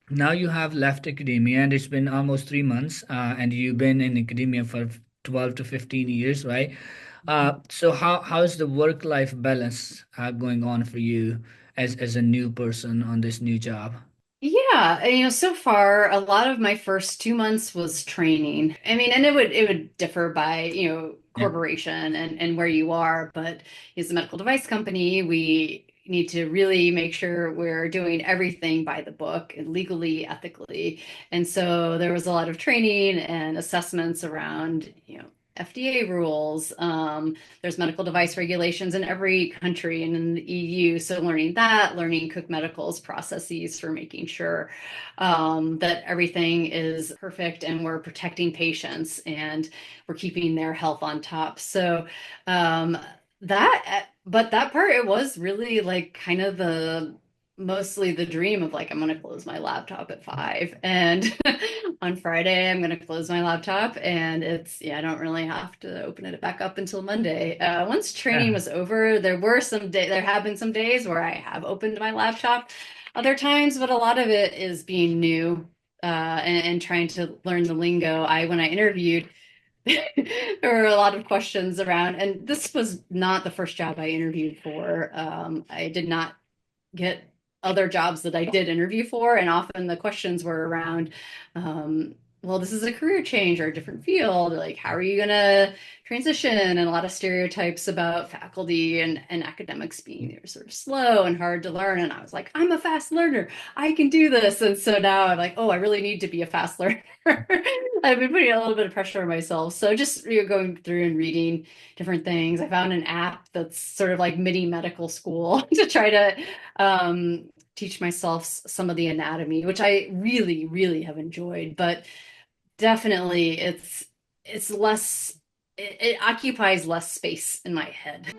now you have left academia, and it's been almost 3 months, and you've been in academia for 12 to 15 years, right? So how's the work-life balance going on for you as a new person on this new job? Yeah, so far a lot of my first 2 months was training. I mean, and it would differ by, Yeah. corporation and where you are, but as a medical device company, we need to really make sure we're doing everything by the book and legally, ethically. And so there was a lot of training and assessments around, FDA rules. There's medical device regulations in every country and in the EU. So learning that, learning Cook Medical's processes for making sure that everything is perfect and we're protecting patients and we're keeping their health on top. So um, but that part, it was really like kind of the mostly the dream of like, I'm going to close my laptop at 5 and on Friday I'm going to close my laptop and yeah, I don't really have to open it back up until Monday. Once training Yeah. was over, there have been some days where I have opened my laptop other times, but a lot of it is being new and trying to learn the lingo. When I interviewed, there were a lot of questions around, and this was not the first job I interviewed for. I did not get other jobs that I did interview for, and often the questions were around, well, this is a career change or a different field. Like, how are you going to transition? And a lot of stereotypes about faculty and academics being sort of slow and hard to learn. And I was like, I'm a fast learner. I can do this. And so now I'm like, oh, I really need to be a fast learner. I've been putting a little bit of pressure on myself. So just going through and reading different things. I found an app that's sort of like mini medical school to try to teach myself some of the anatomy, which I really, really have enjoyed. But definitely, it's less. It occupies less space in my head.